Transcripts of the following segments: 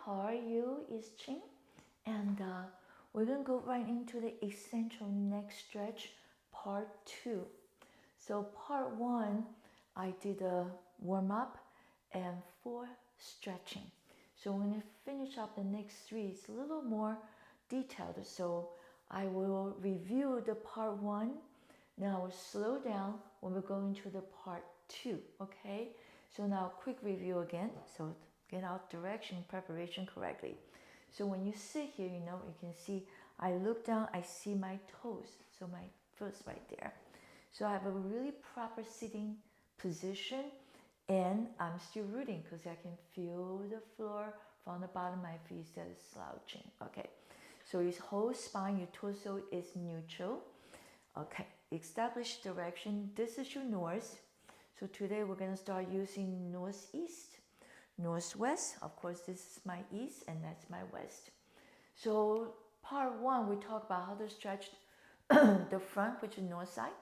how are you? It's Ching, and we're gonna go right into the essential neck stretch part 2. So part 1, I did a warm up and 4 stretching. So we're gonna finish up the next 3. It's a little more detailed, so I will review the part 1. Now I will slow down when we go into the part 2. Okay, so now quick review again, so get our direction preparation correctly. So when you sit here, you can see I look down, I see my toes, so my foot's right there. So I have a really proper sitting position, and I'm still rooting because I can feel the floor from the bottom of my feet instead of slouching. Okay, so your whole spine, your torso is neutral. Okay, establish direction. This is your north. So today we're going to start using northeast, northwest. Of course, this is my east and that's my west. So part 1, we talk about how to stretch the front, which is north side.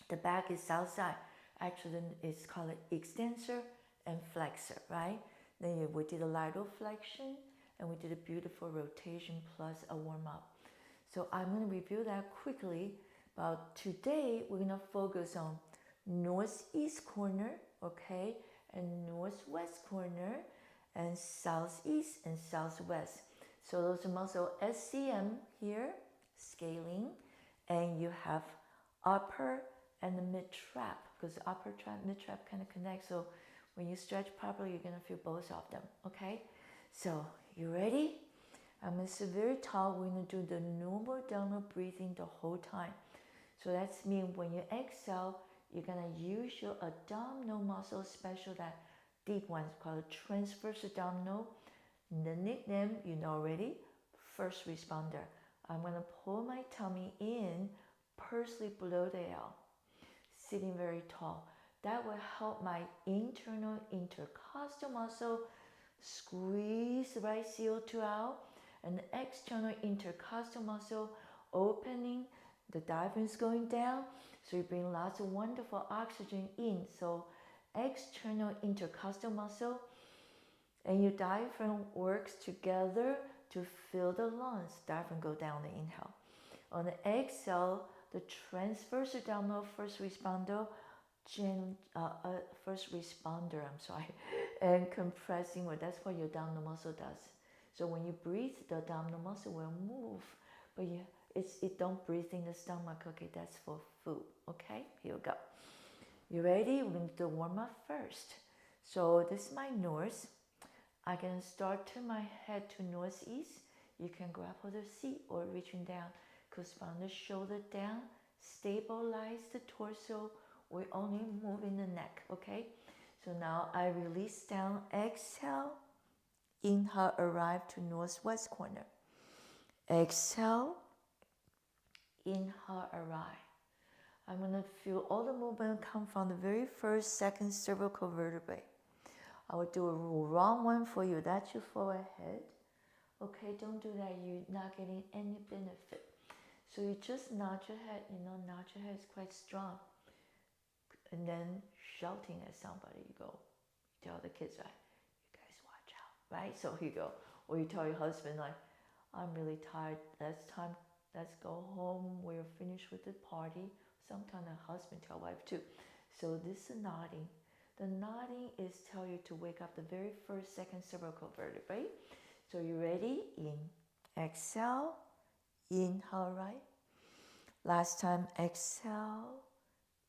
The back is south side. Actually, it's called extensor and flexor, right? Then we did a lateral flexion and we did a beautiful rotation plus a warm up. So I'm going to review that quickly. But today we're going to focus on northeast corner, okay, and northwest corner, and southeast and southwest. So those are muscle SCM here, scalene, and you have upper and the mid trap, because upper trap, mid trap kind of connect. So when you stretch properly, you're going to feel both of them, okay? So you ready? I'm going to sit very tall. We're going to do the normal downward breathing the whole time. So that means when you exhale, you're going to use your abdominal muscle, especially that deep one, called transverse abdominal. The nickname, you know already, first responder. I'm going to pull my tummy in, pursely below the L, sitting very tall. That will help my internal intercostal muscle squeeze the right CO2 out, and the external intercostal muscle opening. The diaphragm is going down, so you bring lots of wonderful oxygen in. So external intercostal muscle and your diaphragm works together to fill the lungs. Diaphragm go down the inhale. On the exhale, the transverse abdominal first responder, and compressing. Well, that's what your abdominal muscle does. So when you breathe, the abdominal muscle will move, but it don't breathe in the stomach. Okay, that's for food. Okay, here we go. You ready? We're going to do warm up first. So this is my north. I can start to my head to northeast. You can grab hold of the seat or reaching down, because from the shoulder down, stabilize the torso. We're only moving the neck, okay? So now I release down, exhale, inhale, arrive to northwest corner. Exhale, inhale, arrive. I'm going to feel all the movement come from the very first, second cervical vertebrae. I will do a wrong one for you. That's your forward head. Okay, don't do that. You're not getting any benefit. So you just nod your head. Nod your head is quite strong. And then shouting at somebody, you go, you tell the kids, right, you guys watch out, right? So you go, or you tell your husband, like, I'm really tired. Let's go home. We're finished with the party. Sometimes the husband tell wife too. So this is nodding. The nodding is tell you to wake up the very first, second cervical vertebrae. So you ready? In, exhale, inhale, right. Last time, exhale,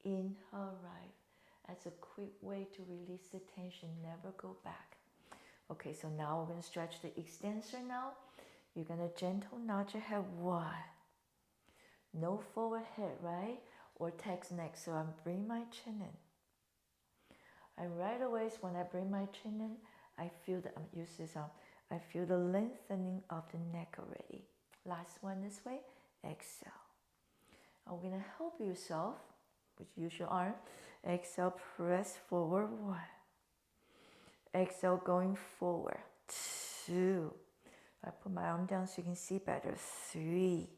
inhale, right. That's a quick way to release the tension, never go back. Okay, so now we're going to stretch the extensor now. You're going to gentle nod your head, 1. No forward head, right? Or text neck, so I bring my chin in. And right away, when I bring my chin in, I feel I feel the lengthening of the neck already. Last one this way, exhale. I'm going to help yourself, which use your arm. Exhale, press forward, 1. Exhale, going forward, 2. I put my arm down so you can see better, 3.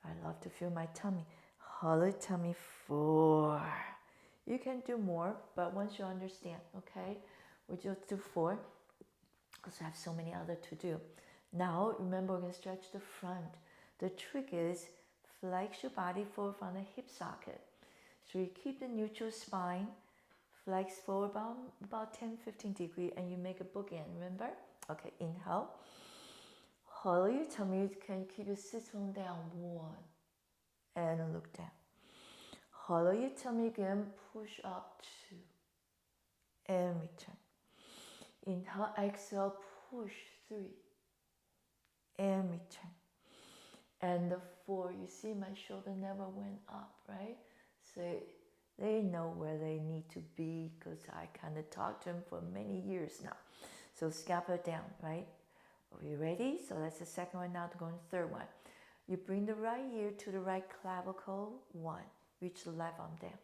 I love to feel my tummy. Hollow tummy, 4. You can do more, but once you understand, okay? We just do 4. because I have so many other to do. Now, remember, we're going to stretch the front. The trick is flex your body forward from the hip socket. So you keep the neutral spine, flex forward about 10-15 degrees, and you make a bookend, remember? Okay, inhale. Hollow your tummy, you can keep your sit bone down, 1, and look down. Hollow your tummy again, push up, 2, and return. Inhale, exhale, push, 3, and return. And the 4, you see my shoulder never went up, right? So they know where they need to be because I kind of talked to them for many years now. So scapula down, right? Are you ready? So that's the second one. Now to go on the third one. You bring the right ear to the right clavicle, 1. Reach the left arm down.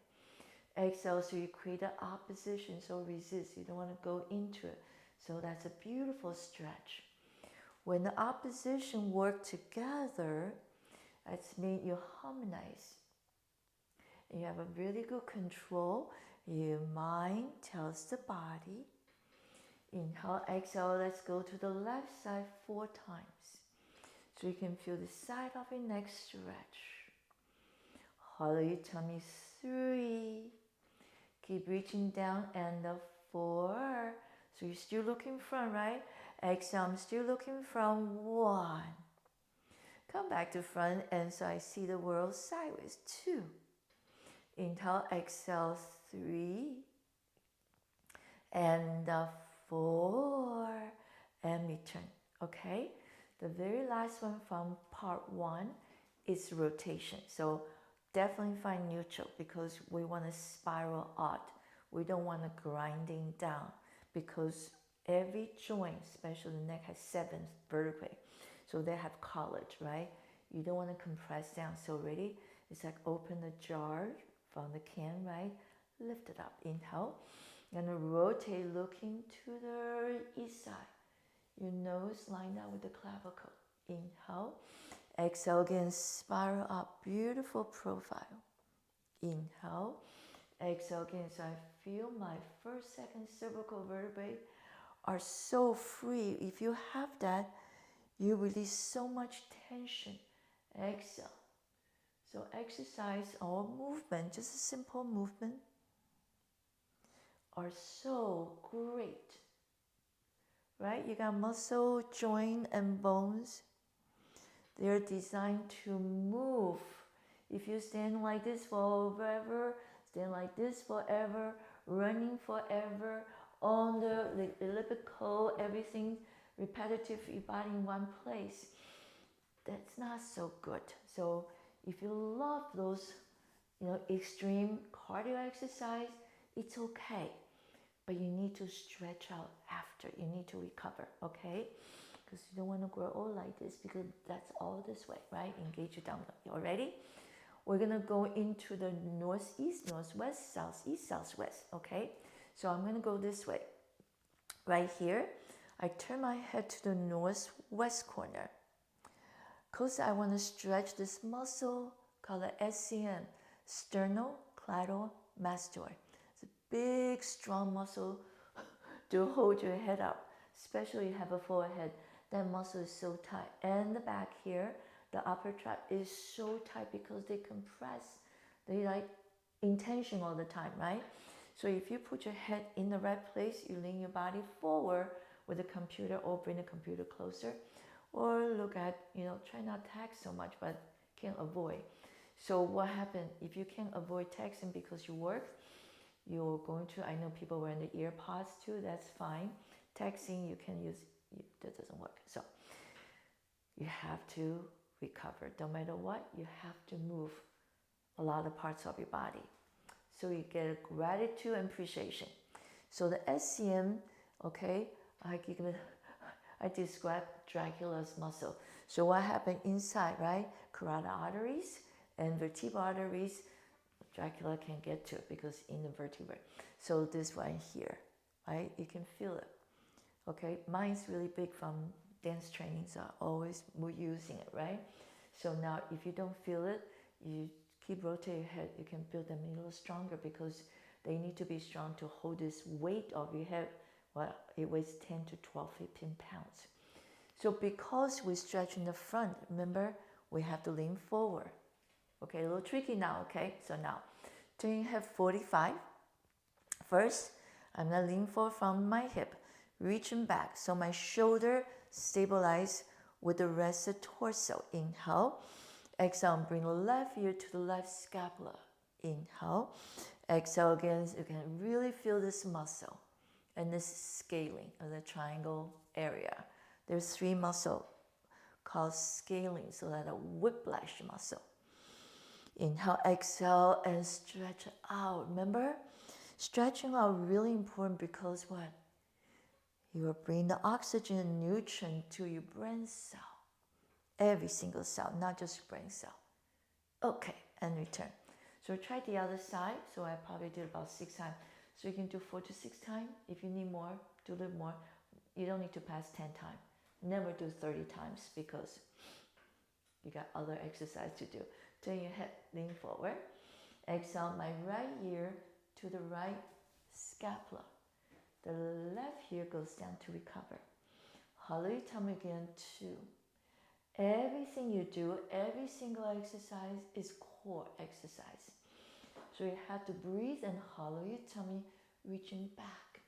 Exhale, so you create an opposition, so resist. You don't want to go into it. So that's a beautiful stretch. When the opposition work together, that's mean you harmonize. And you have a really good control. Your mind tells the body. Inhale, exhale, let's go to the left side 4 times. So you can feel the side of your neck stretch. Hollow your tummy, 3. Keep reaching down, and the 4. So you're still looking front, right? Exhale, I'm still looking front, 1. Come back to front, and so I see the world sideways, 2. Inhale, exhale, 3. And 4. And return, okay? The very last one from part 1 is rotation. So definitely find neutral because we want to spiral out. We don't want to grinding down because every joint, especially the neck, has 7 vertebrae. So they have college, right? You don't want to compress down. So ready? It's like open the jar from the can, right? Lift it up. Inhale. And rotate looking to the east side. Your nose lined up with the clavicle. Inhale. Exhale again, spiral up. Beautiful profile. Inhale. Exhale again. So I feel my first, second cervical vertebrae are so free. If you have that, you release so much tension. Exhale. So exercise or movement, just a simple movement, are so great. Right? You got muscle, joint, and bones. They're designed to move. If you stand like this forever, stand like this forever, running forever, on the elliptical, everything repetitive, your body in one place, that's not so good. So if you love those, extreme cardio exercise, it's okay. But you need to stretch out after. You need to recover, okay? Because you don't want to grow old like this because that's all this way, right? Engage your dumbbell. You all ready? We're going to go into the northeast, northwest, southeast, southwest, okay? So I'm going to go this way. Right here, I turn my head to the northwest corner because I want to stretch this muscle called the SCM, Sternocleidomastoid. It's a big, strong muscle to hold your head up, especially if you have a forehead. That muscle is so tight. And the back here, the upper trap is so tight because they compress. They like in tension all the time, right? So if you put your head in the right place, you lean your body forward with the computer or bring the computer closer. Or look at, try not to text so much, but can't avoid. So what happened? If you can't avoid texting because you work, you're going to, I know people wearing the ear pods too, that's fine. Texting, you can use, that doesn't work. So you have to recover. No matter what, you have to move a lot of parts of your body. So you get gratitude and appreciation. So the SCM, okay, I describe Dracula's muscle. So what happened inside, right? Carotid arteries and vertebral arteries, Dracula can't get to it because in the vertebrae. So this one here, right? You can feel it. Okay, mine's really big from dance trainings. I always using it, right? So now if you don't feel it, you keep rotating your head. You can build them a little stronger because they need to be strong to hold this weight of your head well, it weighs 10 to 12, 15 pounds. So because we stretch in the front, remember, we have to lean forward. Okay, a little tricky now, okay? So now, turn your head 45. First, I'm gonna lean forward from my hip, reaching back so my shoulder stabilize with the rest of the torso. Inhale. Exhale, bring the left ear to the left scapula. Inhale. Exhale again, so you can really feel this muscle and this scalene of the triangle area. There's 3 muscles called scalenes, so that a whiplash muscle. Inhale, exhale, and stretch out. Remember, stretching out really important because what? You will bring the oxygen and nutrient to your brain cell. Every single cell, not just brain cell. Okay, and return. So try the other side. So I probably did about 6 times. So you can do 4 to 6 times. If you need more, do a little more. You don't need to pass 10 times. Never do 30 times because you got other exercise to do. Turn your head, lean forward. Exhale, my right ear to the right scapula. The left ear goes down to recover. Hollow your tummy again, 2. Everything you do, every single exercise is core exercise. So you have to breathe and hollow your tummy, reaching back.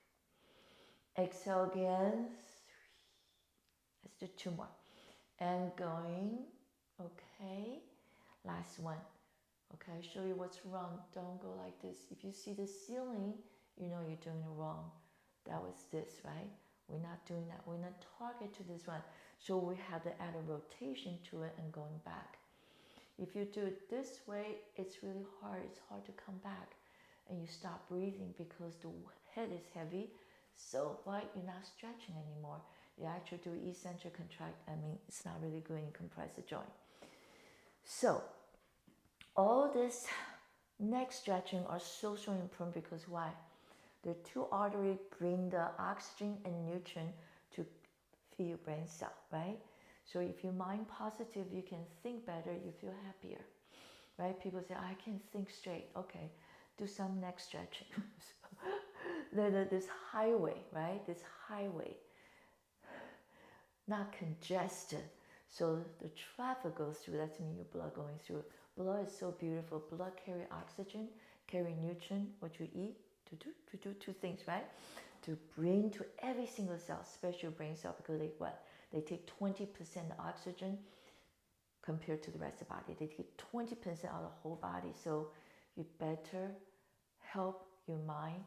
Exhale again. 3. Let's do 2 more. And going. Okay. Last one. Okay, I'll show you what's wrong. Don't go like this. If you see the ceiling, you know you're doing it wrong. That was this, right? We're not doing that. We're not target to this one. So we have to add a rotation to it and going back. If you do it this way, it's really hard. It's hard to come back. And you stop breathing because the head is heavy. So what? You're not stretching anymore. You actually do eccentric contract. I mean, it's not really good. You compress the joint. So all this neck stretching are so important because why? The 2 arteries bring the oxygen and nutrient to feed your brain cell, right? So if you mind positive, you can think better, you feel happier, right? People say, I can't think straight. Okay, do some neck stretching. This highway, right? This highway, not congested. So the traffic goes through, that's mean your blood going through. Blood is so beautiful. Blood carry oxygen, carry nutrient, what you eat, to do 2 things, right? To bring to every single cell, especially your brain cell, because they what? They take 20% oxygen compared to the rest of the body. They take 20% out of the whole body. So you better help your mind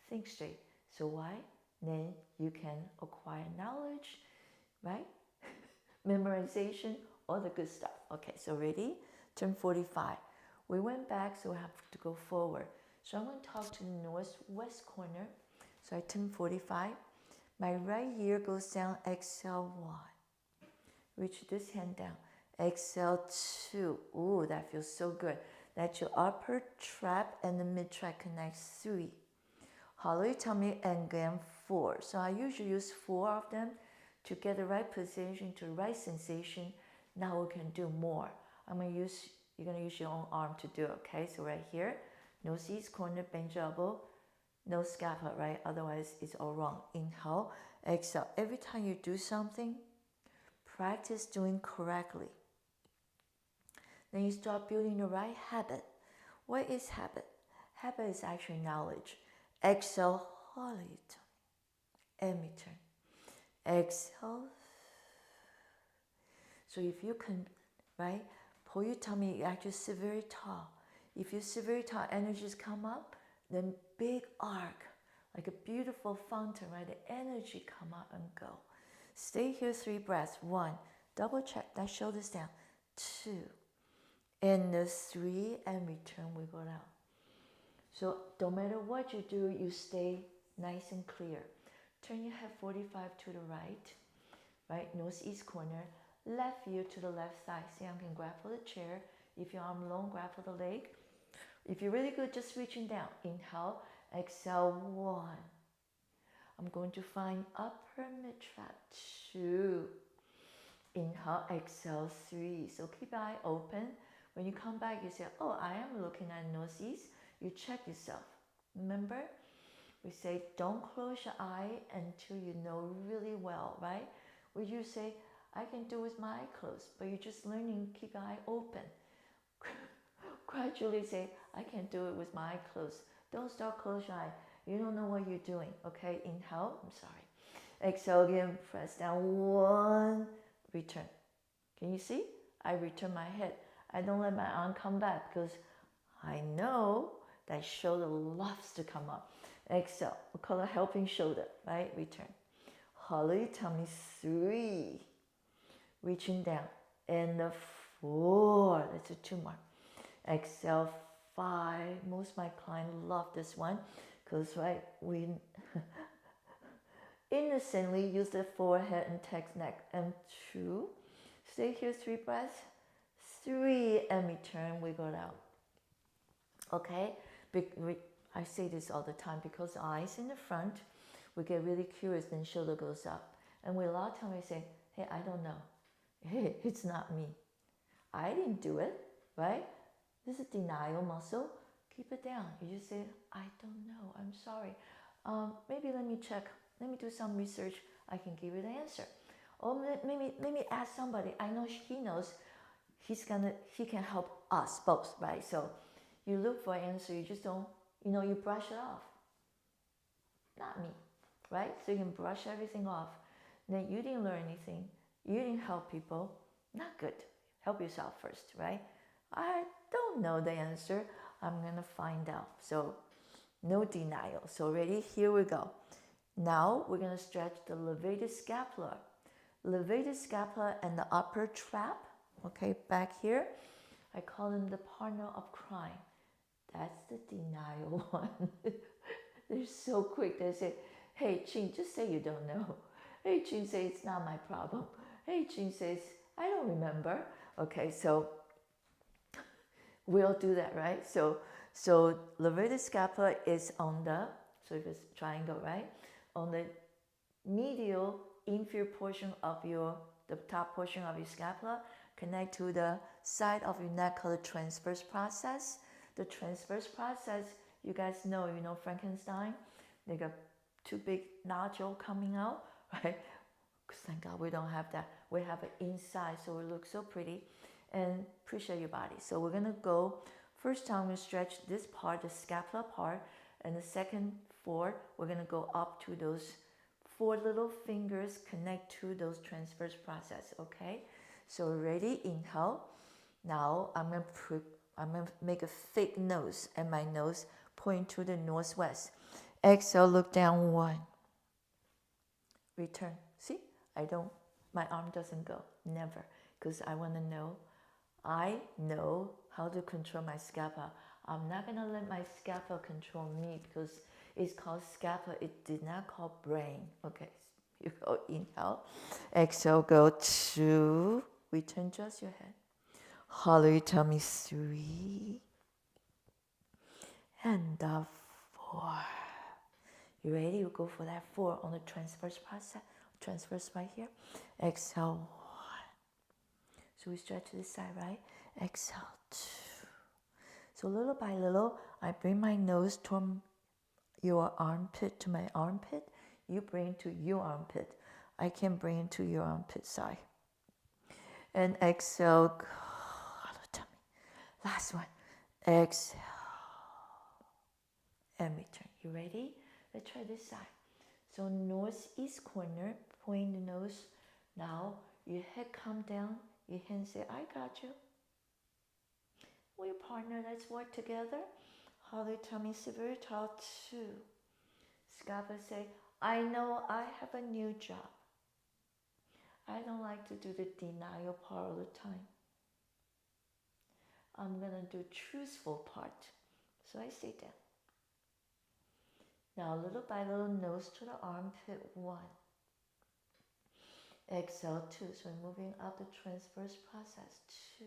think straight. So why? Then you can acquire knowledge, right? Memorization, all the good stuff. Okay, so ready? Turn 45. We went back, so we have to go forward. So I'm going to talk to the northwest corner. So I turn 45. My right ear goes down. Exhale, 1. Reach this hand down. Exhale, 2. Ooh, that feels so good. That's your upper trap and the mid trap connects. 3. Hollow your tummy and again 4. So I usually use 4 of them to get the right position, to the right sensation. Now we can do more. You're going to use your own arm to do it, okay? So right here, nose east corner, bend your elbow, no scapula, right? Otherwise, it's all wrong. Inhale, exhale. Every time you do something, practice doing correctly. Then you start building the right habit. What is habit? Habit is actually knowledge. Exhale, hollow your tummy, and return. Exhale. So if you can, right, pull your tummy, you actually sit very tall. If you sit very tall, energies come up, then big arc, like a beautiful fountain, right? The energy come up and go. Stay here 3 breaths. 1, double check, that shoulders down. 2, and the 3, and return, wiggle it out. So no matter what you do, you stay nice and clear. Turn your head 45 to the right, nose east corner, left ear to the left side. See, I can grab for the chair. If your arm long, grab for the leg. If you're really good, just reaching down. Inhale, exhale, 1. I'm going to find upper mid trap, 2. Inhale, exhale, 3. So keep your eye open. When you come back, you say, oh, I am looking at northeast. You check yourself. Remember, We say, don't close your eye until you know really well, right? Or you say, I can do with my eye closed, but you're just learning, keep your eye open. Gradually say, I can do it with my eye closed. Don't start close your eye. You don't know what you're doing, okay? Inhale, I'm sorry. Exhale again, press down, 1, return. Can you see? I return my head. I don't let my arm come back because I know that shoulder loves to come up. Exhale, we call it helping shoulder, right? Return. Hollow your tummy, 3. Reaching down. And 4. That's a 2 more. Exhale, 5. Most of my clients love this one because, right, we innocently use the forehead and text neck. And 2. Stay here, 3 breaths. 3, and return, wiggle it out. Okay? I say this all the time because eyes in the front, we get really curious, then shoulder goes up. And we a lot of times we say, hey, I don't know. Hey, it's not me. I didn't do it, right? This is denial muscle. Keep it down. You just say, I don't know. I'm sorry. Maybe let me check. Let me do some research. I can give you the answer. Or maybe ask somebody. I know he knows. He can help us both, right? So you look for an answer. You just don't, you brush it off. Not me, right? So you can brush everything off. Then you didn't learn anything. You didn't help people. Not good. Help yourself first, right? I don't know the answer. I'm going to find out. So no denial. So ready? Here we go. Now we're going to stretch the levator scapula. Levator scapula and the upper trap. Okay, back here. I call them the partner of crime. That's the denial one. They're so quick. They say, hey, Ching, just say you don't know. Hey, Ching says, it's not my problem. Hey, Ching says, I don't remember. Okay, so we all do that, right? So levator scapula is on the, so if it's triangle, right? On the medial inferior portion of the top portion of your scapula, connect to the side of your neck called the transverse process. The transverse process, you guys know, Frankenstein, they got 2 big nodules coming out, right? Thank God we don't have that. We have it inside, so it looks so pretty. And appreciate your body. So we're gonna go, first time we stretch this part, the scapula part, and the second 4, we're gonna go up to those 4 little fingers connect to those transverse process, okay? So ready, inhale. Now I'm gonna make a fake nose, and my nose point to the northwest. Exhale, look down, 1. Return. See, my arm doesn't go, never, because I want to know. I know how to control my scapula. I'm not going to let my scapula control me because it's called scapula. It did not call brain. Okay, you go inhale. Exhale, go 2. Return just your head. Hollow your tummy, 3. And 4. You ready? You go for that 4 on the transverse process. Transverse right here. Exhale, 1. So we stretch to this side, right? Exhale, 2. So little by little, I bring my nose to your armpit, to my armpit. You bring it to your armpit. I can bring it to your armpit side. And exhale, hollow tummy. Last one. Exhale. And return. You ready? Let's try this side. So northeast corner, point the nose. Now your head come down, your hands say, I got you. Well, your partner, let's work together. Hollow tummy, severe tall, 2. Scapula say, I know I have a new job. I don't like to do the denial part all the time. I'm going to do truthful part. So I stay down. Now little by little, nose to the armpit, 1. Exhale, 2. So we're moving up the transverse process, 2.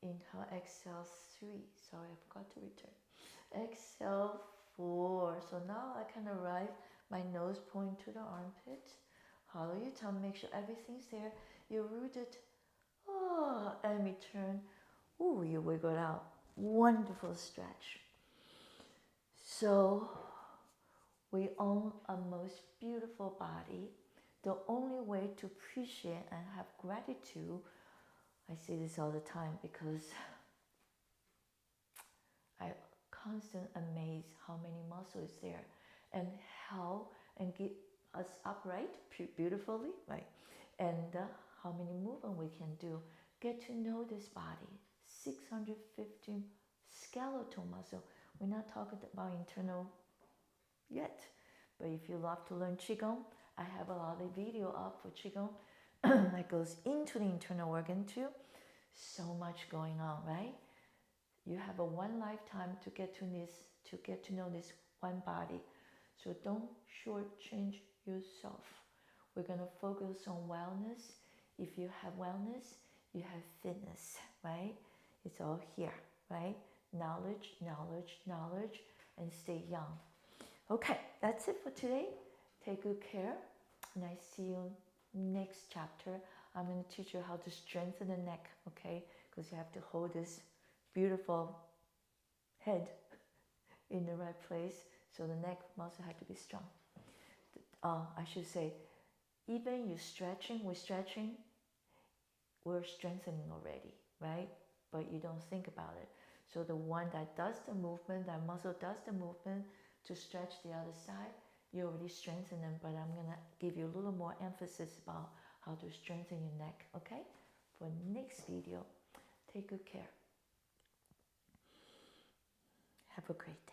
Inhale, exhale, 3. Sorry, I forgot to return. Exhale, 4. So now I can arrive, my nose point to the armpit. Hollow your tongue, make sure everything's there. You're rooted. Oh, and return. Ooh, you wiggle it out. Wonderful stretch. So We own a most beautiful body. The only way to appreciate and have gratitude, I say this all the time because I constantly amazed how many muscles is there and how and get us upright beautifully, right? And how many movement we can do. Get to know this body. 650 skeletal muscle. We're not talking about internal yet, but if you love to learn Qigong, I have a lot of video up for Qigong that goes into the internal organ too. So much going on, right? You have a one lifetime to get to know this one body. So don't shortchange yourself. We're gonna focus on wellness. If you have wellness, you have fitness, right? It's all here, right? Knowledge, knowledge, knowledge, and stay young. Okay, that's it for today. Take good care, and I see you next chapter. I'm going to teach you how to strengthen the neck, okay? Because you have to hold this beautiful head in the right place, so the neck muscle has to be strong. I should say, even we're stretching, we're strengthening already, right? But you don't think about it. So the one that does the movement, that muscle does the movement to stretch the other side, you already strengthen them, but I'm gonna give you a little more emphasis about how to strengthen your neck, okay? For next video, take good care. Have a great day.